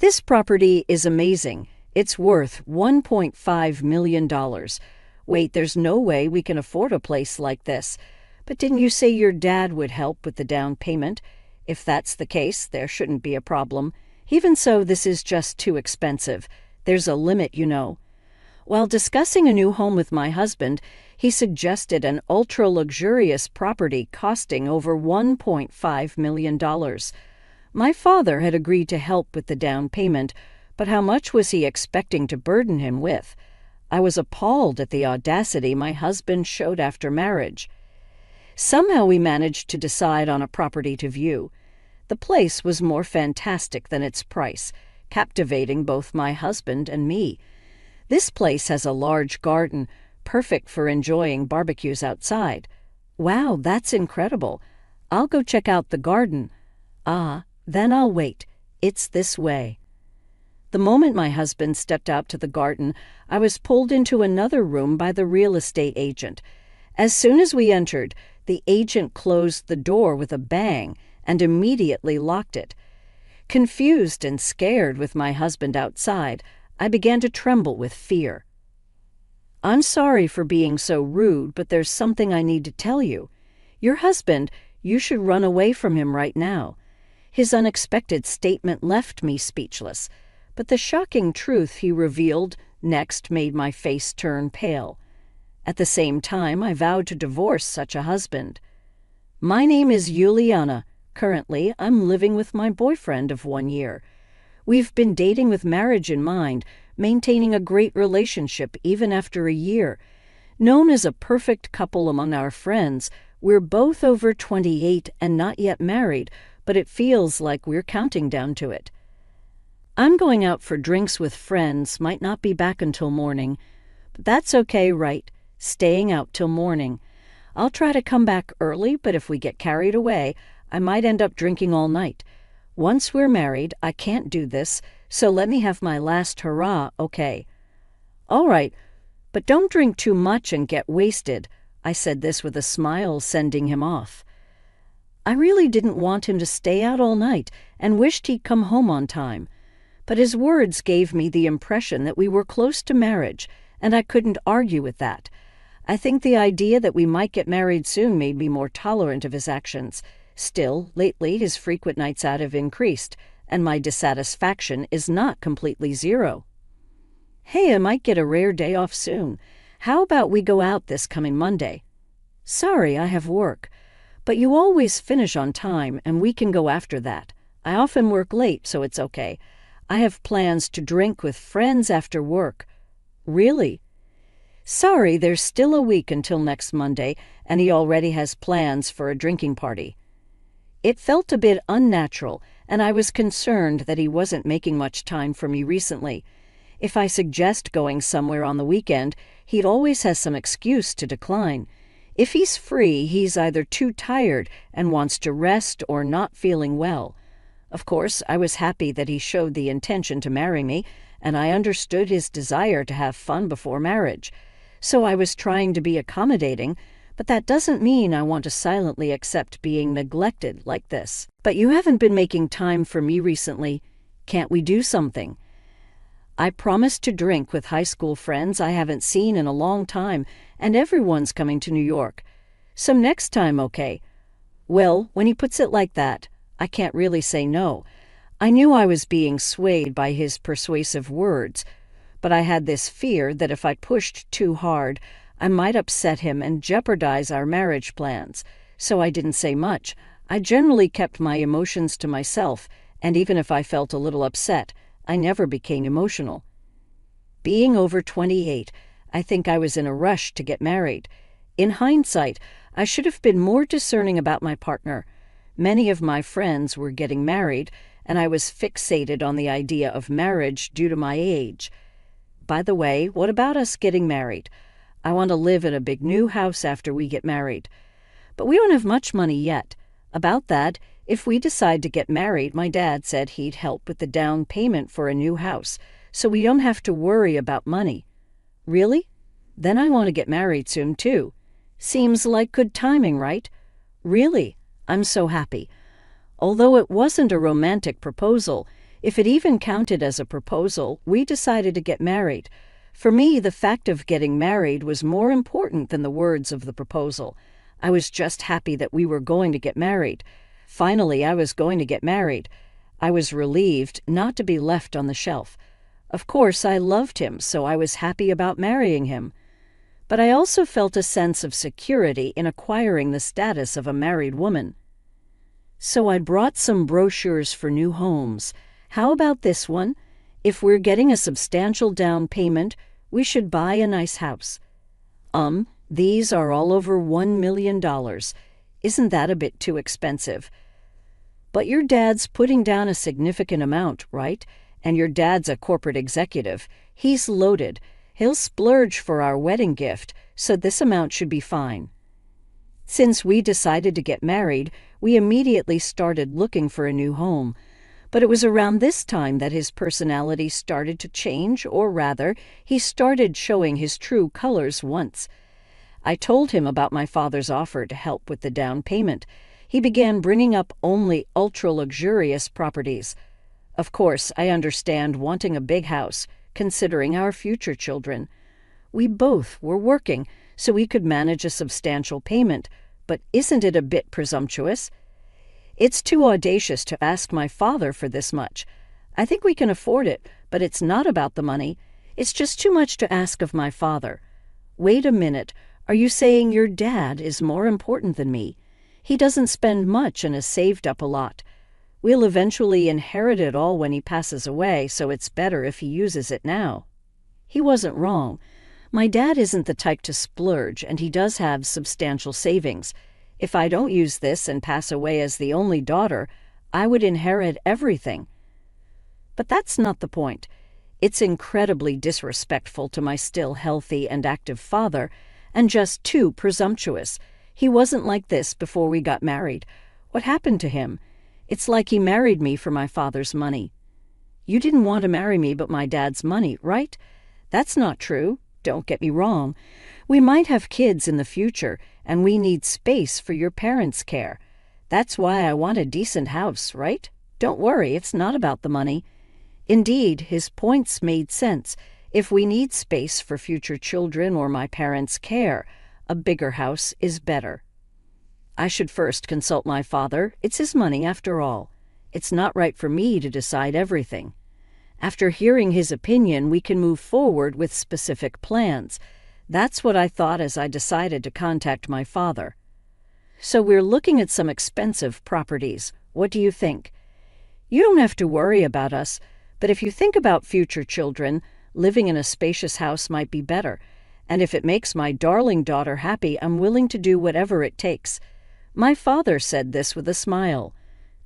This property is amazing. It's worth $1.5 million. Wait, there's no way we can afford a place like this. But didn't you say your dad would help with the down payment? If that's the case, there shouldn't be a problem. Even so, this is just too expensive. There's a limit, you know. While discussing a new home with my husband, he suggested an ultra-luxurious property costing over $1.5 million. My father had agreed to help with the down payment, but how much was he expecting to burden him with? I was appalled at the audacity my husband showed after marriage. Somehow we managed to decide on a property to view. The place was more fantastic than its price, captivating both my husband and me. This place has a large garden, perfect for enjoying barbecues outside. Wow, that's incredible. I'll go check out the garden. Ah, then I'll wait. It's this way. The moment my husband stepped out to the garden, I was pulled into another room by the real estate agent. As soon as we entered, the agent closed the door with a bang and immediately locked it. Confused and scared with my husband outside, I began to tremble with fear. "I'm sorry for being so rude, but there's something I need to tell you. Your husband, you should run away from him right now." His unexpected statement left me speechless, but the shocking truth he revealed next made my face turn pale. At the same time, I vowed to divorce such a husband. "My name is Juliana. Currently, I'm living with my boyfriend of 1 year. We've been dating with marriage in mind, maintaining a great relationship even after a year. Known as a perfect couple among our friends, we're both over 28 and not yet married, but it feels like we're counting down to it. I'm going out for drinks with friends, might not be back until morning. But that's okay, right? Staying out till morning. I'll try to come back early, but if we get carried away, I might end up drinking all night. Once we're married, I can't do this, so let me have my last hurrah, okay?" "All right, but don't drink too much and get wasted." I said this with a smile, sending him off. I really didn't want him to stay out all night and wished he'd come home on time. But his words gave me the impression that we were close to marriage, and I couldn't argue with that. I think the idea that we might get married soon made me more tolerant of his actions. Still, lately his frequent nights out have increased, and my dissatisfaction is not completely zero. "Hey, I might get a rare day off soon. How about we go out this coming Monday?" "Sorry, I have work. But you always finish on time, and we can go after that. I often work late, so it's okay. I have plans to drink with friends after work." "Really?" "Sorry, there's still a week until next Monday, and he already has plans for a drinking party." It felt a bit unnatural, and I was concerned that he wasn't making much time for me recently. If I suggest going somewhere on the weekend, he'd always has some excuse to decline. If he's free, he's either too tired and wants to rest or not feeling well. Of course, I was happy that he showed the intention to marry me, and I understood his desire to have fun before marriage. So I was trying to be accommodating, but that doesn't mean I want to silently accept being neglected like this. "But you haven't been making time for me recently. Can't we do something?" I promised to drink with high school friends I haven't seen in a long time, and everyone's coming to New York. So next time, okay? Well, when he puts it like that, I can't really say no. I knew I was being swayed by his persuasive words, but I had this fear that if I pushed too hard, I might upset him and jeopardize our marriage plans. So I didn't say much. I generally kept my emotions to myself, and even if I felt a little upset, I never became emotional. Being over 28, I think I was in a rush to get married. In hindsight, I should have been more discerning about my partner. Many of my friends were getting married, and I was fixated on the idea of marriage due to my age. By the way, what about us getting married? I want to live in a big new house after we get married. But we don't have much money yet. About that, if we decide to get married, my dad said he'd help with the down payment for a new house, so we don't have to worry about money. Really? Then I want to get married soon, too. Seems like good timing, right? Really? I'm so happy. Although it wasn't a romantic proposal, If it even counted as a proposal, we decided to get married. For me, the fact of getting married was more important than the words of the proposal. I was just happy that we were going to get married. Finally, I was going to get married. I was relieved not to be left on the shelf. Of course, I loved him, so I was happy about marrying him. But I also felt a sense of security in acquiring the status of a married woman. So I brought some brochures for new homes. How about this one? If we're getting a substantial down payment, we should buy a nice house. These are all over $1 million. Isn't that a bit too expensive? But your dad's putting down a significant amount, right? And your dad's a corporate executive. He's loaded. He'll splurge for our wedding gift, so this amount should be fine. Since we decided to get married, we immediately started looking for a new home. But it was around this time that his personality started to change, or rather, he started showing his true colors once. I told him about my father's offer to help with the down payment. He began bringing up only ultra-luxurious properties. Of course, I understand wanting a big house, considering our future children. We both were working, so we could manage a substantial payment, but isn't it a bit presumptuous? It's too audacious to ask my father for this much. I think we can afford it, but it's not about the money. It's just too much to ask of my father. Wait a minute. Are you saying your dad is more important than me? He doesn't spend much and has saved up a lot. We'll eventually inherit it all when he passes away, so it's better if he uses it now. He wasn't wrong. My dad isn't the type to splurge, and he does have substantial savings. If I don't use this and pass away as the only daughter, I would inherit everything. But that's not the point. It's incredibly disrespectful to my still healthy and active father, and just too presumptuous. He wasn't like this before we got married. What happened to him? It's like he married me for my father's money. You didn't want to marry me but my dad's money, right? That's not true. Don't get me wrong. We might have kids in the future, and we need space for your parents' care. That's why I want a decent house, right? Don't worry, it's not about the money. Indeed, his points made sense. If we need space for future children or my parents' care, a bigger house is better. I should first consult my father. It's his money after all. It's not right for me to decide everything. After hearing his opinion, we can move forward with specific plans. That's what I thought as I decided to contact my father. So we're looking at some expensive properties. What do you think? You don't have to worry about us, but if you think about future children, living in a spacious house might be better. And if it makes my darling daughter happy, I'm willing to do whatever it takes. My father said this with a smile.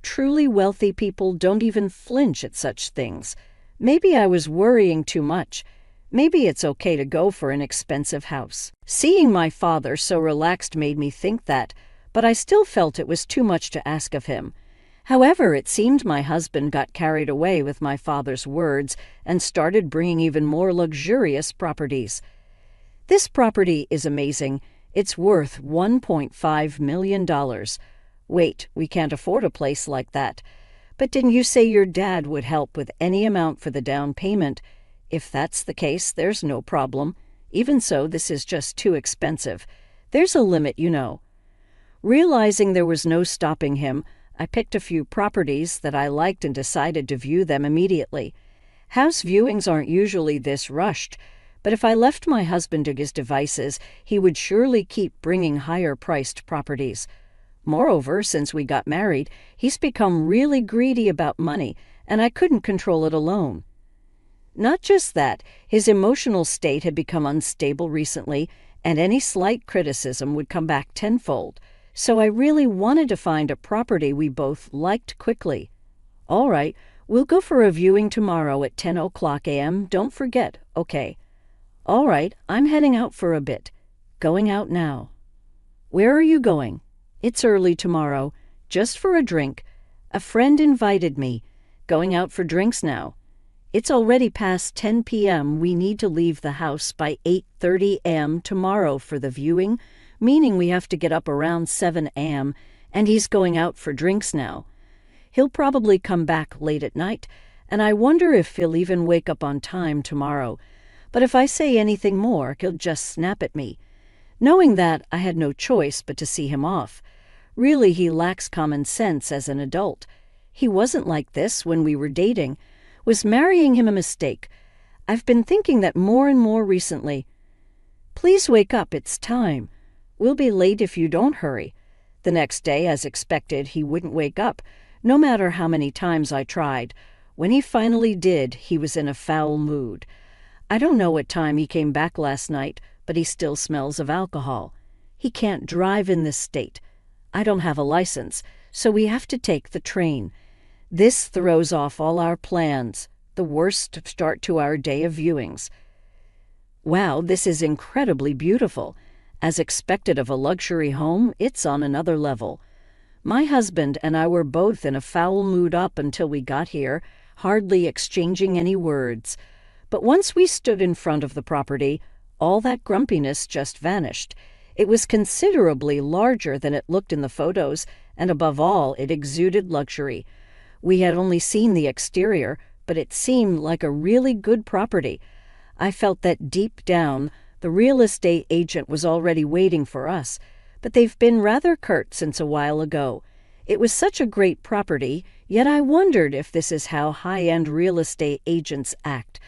Truly wealthy people don't even flinch at such things. Maybe I was worrying too much. Maybe it's okay to go for an expensive house. Seeing my father so relaxed made me think that, but I still felt it was too much to ask of him. However, it seemed my husband got carried away with my father's words and started bringing even more luxurious properties. This property is amazing. It's worth $1.5 million. Wait, we can't afford a place like that. But didn't you say your dad would help with any amount for the down payment? If that's the case, there's no problem. Even so, this is just too expensive. There's a limit, you know. Realizing there was no stopping him, I picked a few properties that I liked and decided to view them immediately. House viewings aren't usually this rushed, but if I left my husband to his devices, he would surely keep bringing higher-priced properties. Moreover, since we got married, he's become really greedy about money, and I couldn't control it alone. Not just that, his emotional state had become unstable recently, and any slight criticism would come back tenfold. So I really wanted to find a property we both liked quickly. All right, we'll go for a viewing tomorrow at 10 o'clock a.m. Don't forget, okay? All right, I'm heading out for a bit. Going out now. Where are you going? It's early tomorrow. Just for a drink. A friend invited me. Going out for drinks now. It's already past 10 p.m. We need to leave the house by 8:30 a.m. tomorrow for the viewing, meaning we have to get up around 7 a.m., and he's going out for drinks now. He'll probably come back late at night, and I wonder if he'll even wake up on time tomorrow. But if I say anything more, he'll just snap at me. Knowing that, I had no choice but to see him off. Really, he lacks common sense as an adult. He wasn't like this when we were dating. Was marrying him a mistake? I've been thinking that more and more recently. Please wake up, it's time. We'll be late if you don't hurry. The next day, as expected, he wouldn't wake up, no matter how many times I tried. When he finally did, he was in a foul mood. I don't know what time he came back last night, but he still smells of alcohol. He can't drive in this state. I don't have a license, so we have to take the train. This throws off all our plans, the worst start to our day of viewings. Wow, this is incredibly beautiful. As expected of a luxury home, it's on another level. My husband and I were both in a foul mood up until we got here, hardly exchanging any words. But once we stood in front of the property, all that grumpiness just vanished. It was considerably larger than it looked in the photos, and above all, it exuded luxury. We had only seen the exterior, but it seemed like a really good property. I felt that deep down, the real estate agent was already waiting for us, but they've been rather curt since a while ago. It was such a great property, yet I wondered if this is how high-end real estate agents act.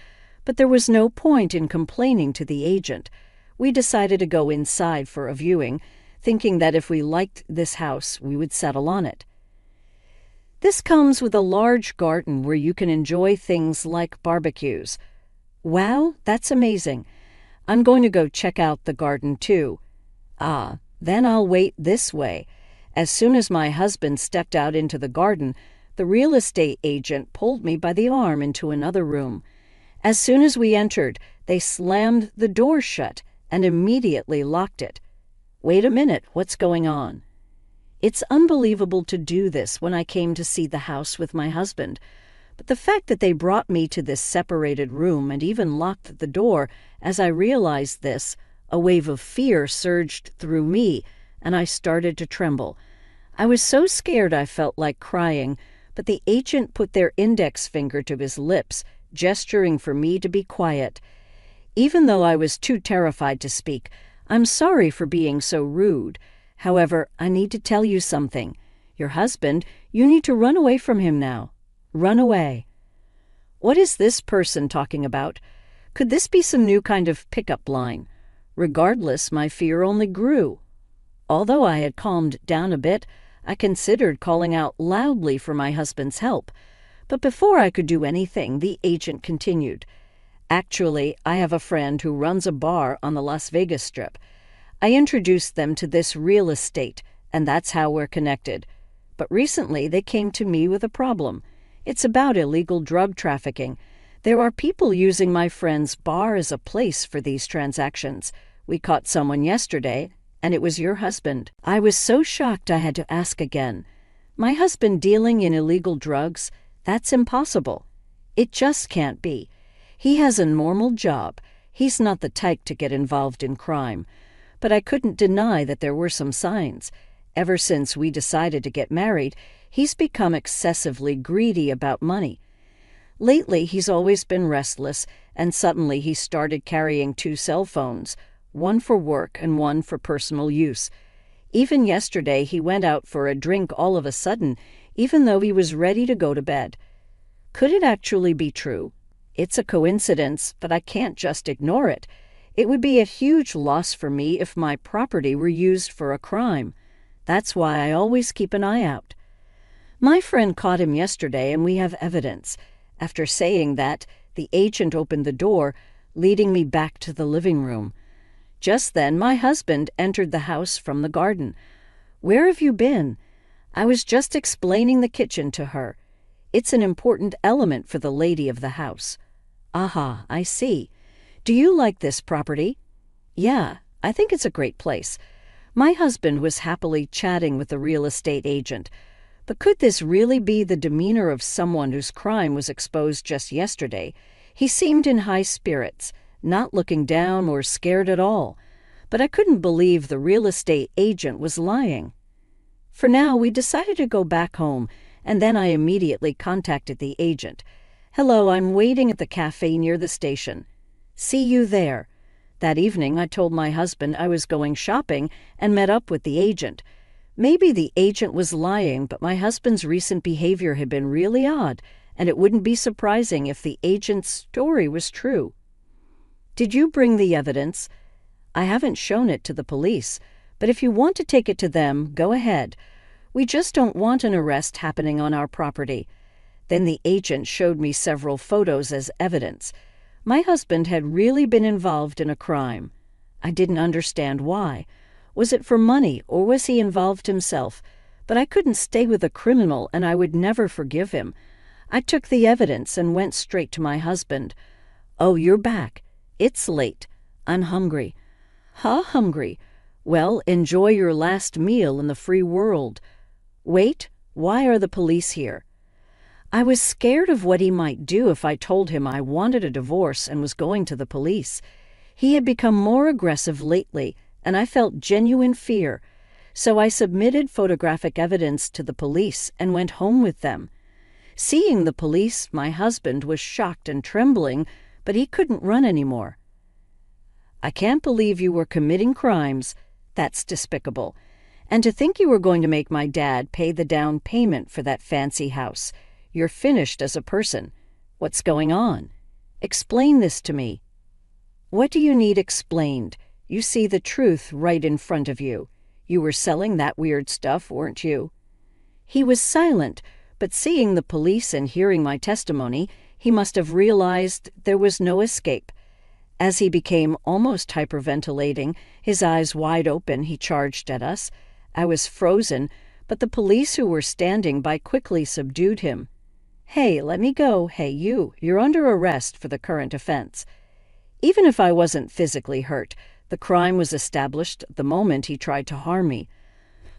But there was no point in complaining to the agent. We decided to go inside for a viewing, thinking that if we liked this house, we would settle on it. This comes with a large garden where you can enjoy things like barbecues. Wow, that's amazing. I'm going to go check out the garden too. Then I'll wait this way. As soon as my husband stepped out into the garden, the real estate agent pulled me by the arm into another room. As soon as we entered, they slammed the door shut and immediately locked it. Wait a minute, what's going on? It's unbelievable to do this when I came to see the house with my husband. But the fact that they brought me to this separated room and even locked the door, as I realized this, a wave of fear surged through me, and I started to tremble. I was so scared I felt like crying, but the agent put their index finger to his lips, gesturing for me to be quiet. Even though I was too terrified to speak, I'm sorry for being so rude. However, I need to tell you something. Your husband, you need to run away from him now. Run away. What is this person talking about? Could this be some new kind of pickup line? Regardless, my fear only grew. Although I had calmed down a bit, I considered calling out loudly for my husband's help. But before I could do anything, the agent continued. Actually, I have a friend who runs a bar on the Las Vegas Strip. I introduced them to this real estate, and that's how we're connected. But recently they came to me with a problem. It's about illegal drug trafficking. There are people using my friend's bar as a place for these transactions. We caught someone yesterday, and it was your husband. I was so shocked I had to ask again. My husband dealing in illegal drugs? That's impossible. It just can't be. He has a normal job. He's not the type to get involved in crime. But I couldn't deny that there were some signs. Ever since we decided to get married, he's become excessively greedy about money. Lately, he's always been restless, and suddenly he started carrying 2 cell phones, one for work and one for personal use. Even yesterday, he went out for a drink all of a sudden, even though he was ready to go to bed. Could it actually be true? It's a coincidence, but I can't just ignore it. It would be a huge loss for me if my property were used for a crime. That's why I always keep an eye out. My friend caught him yesterday, and we have evidence. After saying that, the agent opened the door, leading me back to the living room. Just then, my husband entered the house from the garden. Where have you been? I was just explaining the kitchen to her. It's an important element for the lady of the house. Aha, I see. Do you like this property? Yeah, I think it's a great place. My husband was happily chatting with the real estate agent. But could this really be the demeanor of someone whose crime was exposed just yesterday? He seemed in high spirits, not looking down or scared at all. But I couldn't believe the real estate agent was lying. For now, we decided to go back home, and then I immediately contacted the agent. Hello, I'm waiting at the cafe near the station. See you there. That evening, I told my husband I was going shopping and met up with the agent. Maybe the agent was lying, but my husband's recent behavior had been really odd, and it wouldn't be surprising if the agent's story was true. Did you bring the evidence? I haven't shown it to the police, but if you want to take it to them, go ahead. We just don't want an arrest happening on our property. Then the agent showed me several photos as evidence. My husband had really been involved in a crime. I didn't understand why. Was it for money, or was he involved himself? But I couldn't stay with a criminal, and I would never forgive him. I took the evidence and went straight to my husband. "Oh, you're back. It's late. I'm hungry." "Huh, hungry? Well, enjoy your last meal in the free world." "Wait, why are the police here?" I was scared of what he might do if I told him I wanted a divorce and was going to the police. He had become more aggressive lately, and I felt genuine fear. So I submitted photographic evidence to the police and went home with them. Seeing the police, my husband was shocked and trembling, but he couldn't run anymore. "I can't believe you were committing crimes. That's despicable. And to think you were going to make my dad pay the down payment for that fancy house. You're finished as a person. What's going on? Explain this to me." "What do you need explained? You see the truth right in front of you. You were selling that weird stuff, weren't you?" He was silent, but seeing the police and hearing my testimony, he must have realized there was no escape. As he became almost hyperventilating, his eyes wide open, he charged at us. I was frozen, but the police who were standing by quickly subdued him. "Hey, let me go. Hey, you're under arrest for the current offense." Even if I wasn't physically hurt, the crime was established the moment he tried to harm me.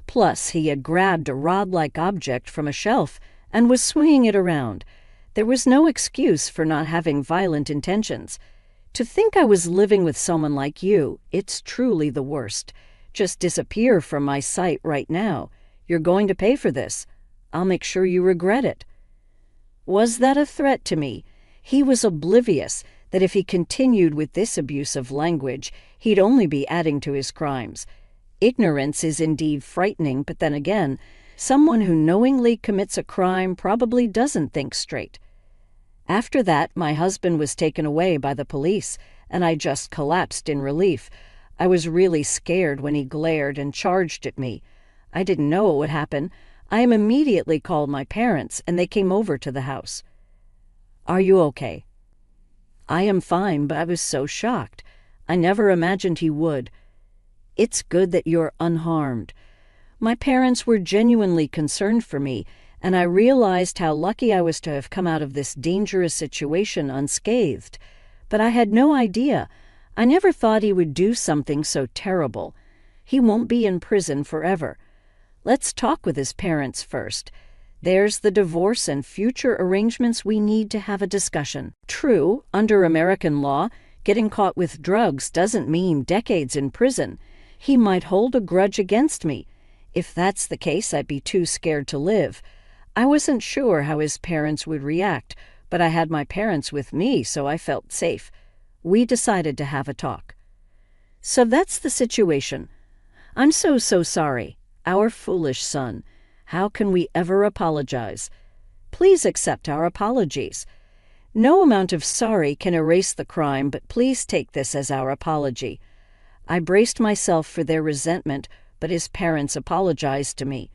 Plus, he had grabbed a rod-like object from a shelf and was swinging it around. There was no excuse for not having violent intentions. To think I was living with someone like you, it's truly the worst. Just disappear from my sight right now. You're going to pay for this. I'll make sure you regret it. Was that a threat to me? He was oblivious that if he continued with this abusive language, he'd only be adding to his crimes. Ignorance is indeed frightening, but then again, someone who knowingly commits a crime probably doesn't think straight. After that, my husband was taken away by the police, and I just collapsed in relief. I was really scared when he glared and charged at me. I didn't know what would happen. I immediately called my parents, and they came over to the house. "Are you okay?" "I am fine, but I was so shocked. I never imagined he would." "It's good that you're unharmed." My parents were genuinely concerned for me, and I realized how lucky I was to have come out of this dangerous situation unscathed. But I had no idea. I never thought he would do something so terrible. He won't be in prison forever. Let's talk with his parents first. There's the divorce and future arrangements. We need to have a discussion. True, under American law, getting caught with drugs doesn't mean decades in prison. He might hold a grudge against me. If that's the case, I'd be too scared to live. I wasn't sure how his parents would react, but I had my parents with me, so I felt safe. We decided to have a talk. "So that's the situation. I'm so sorry. Our foolish son. How can we ever apologize? Please accept our apologies. No amount of sorry can erase the crime, but please take this as our apology." I braced myself for their resentment, but his parents apologized to me.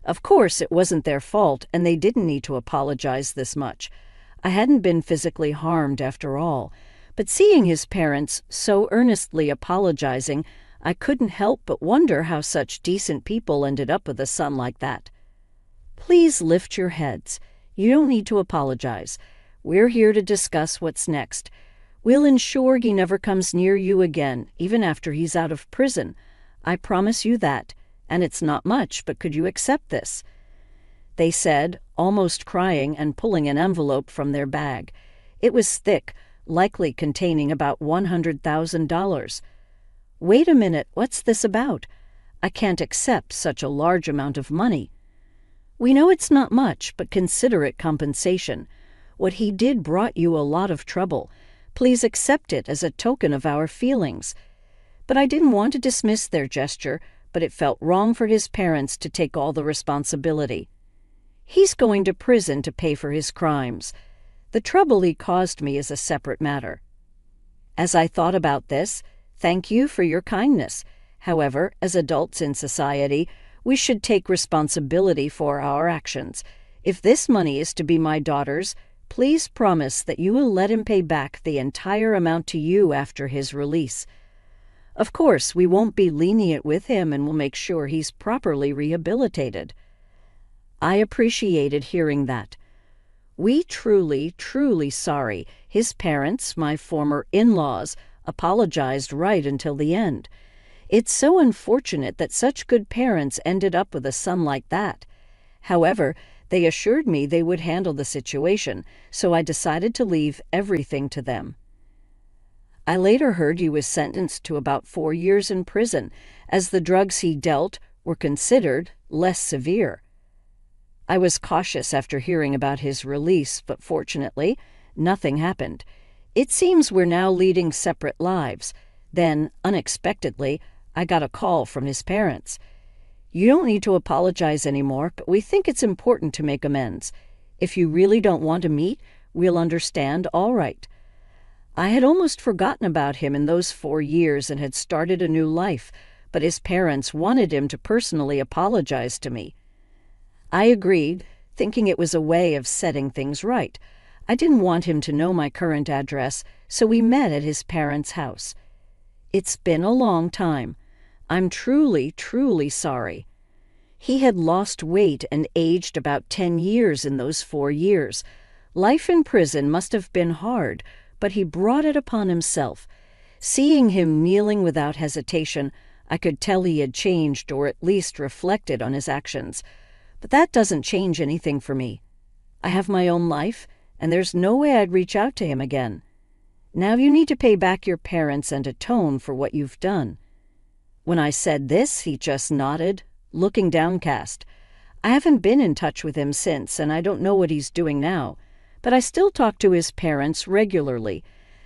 Of course, it wasn't their fault, and they didn't need to apologize this much. I hadn't been physically harmed after all, but seeing his parents so earnestly apologizing, I couldn't help but wonder how such decent people ended up with a son like that. "Please lift your heads. You don't need to apologize. We're here to discuss what's next. We'll ensure he never comes near you again, even after he's out of prison. I promise you that. And it's not much, but could you accept this?" They said, almost crying and pulling an envelope from their bag. It was thick, likely containing about $100,000. "Wait a minute, what's this about? I can't accept such a large amount of money." "We know it's not much, but consider it compensation. What he did brought you a lot of trouble. Please accept it as a token of our feelings." But I didn't want to dismiss their gesture, but it felt wrong for his parents to take all the responsibility. "He's going to prison to pay for his crimes. The trouble he caused me is a separate matter." As I thought about this, thank you for your kindness. However, as adults in society, we should take responsibility for our actions. If this money is to be my daughter's, please promise that you will let him pay back the entire amount to you after his release. Of course, we won't be lenient with him and will make sure he's properly rehabilitated." I appreciated hearing that. "We truly sorry. His parents, my former in-laws, apologized right until the end. It's so unfortunate that such good parents ended up with a son like that. However, they assured me they would handle the situation, so I decided to leave everything to them." I later heard he was sentenced to about 4 years in prison, as the drugs he dealt were considered less severe. I was cautious after hearing about his release, but fortunately, nothing happened. It seems we're now leading separate lives. Then, unexpectedly, I got a call from his parents. "You don't need to apologize anymore, but we think it's important to make amends. If you really don't want to meet, we'll understand, all right." I had almost forgotten about him in those 4 years and had started a new life, but his parents wanted him to personally apologize to me. I agreed, thinking it was a way of setting things right. I didn't want him to know my current address, so we met at his parents' house. It's been a long time. I'm truly sorry. He had lost weight and aged about 10 years in those 4 years. Life in prison must have been hard, but he brought it upon himself. Seeing him kneeling without hesitation, I could tell he had changed or at least reflected on his actions. But that doesn't change anything for me. I have my own life, and there's no way I'd reach out to him again. Now you need to pay back your parents and atone for what you've done." When I said this, he just nodded, looking downcast. I haven't been in touch with him since, and I don't know what he's doing now. But I still talk to his parents regularly.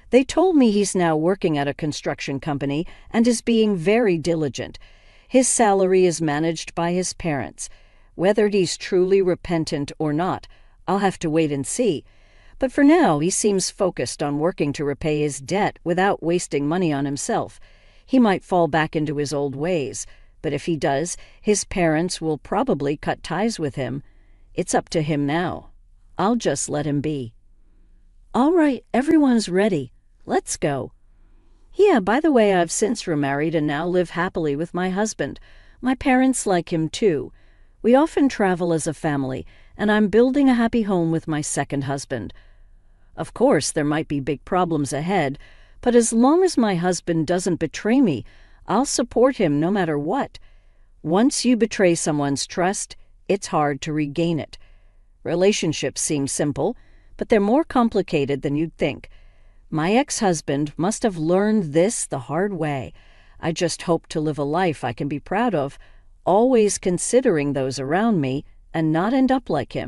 They told me he's now working at a construction company and is being very diligent. His salary is managed by his parents. Whether he's truly repentant or not, I'll have to wait and see. But for now, he seems focused on working to repay his debt without wasting money on himself. He might fall back into his old ways, but if he does, his parents will probably cut ties with him. It's up to him now. I'll just let him be. "All right, everyone's ready. Let's go." "Yeah, by the way, I've since remarried and now live happily with my husband. My parents like him too. We often travel as a family, and I'm building a happy home with my second husband. Of course, there might be big problems ahead, but as long as my husband doesn't betray me, I'll support him no matter what. Once you betray someone's trust, it's hard to regain it. Relationships seem simple, but they're more complicated than you'd think. My ex-husband must have learned this the hard way. I just hope to live a life I can be proud of, always considering those around me, and not end up like him.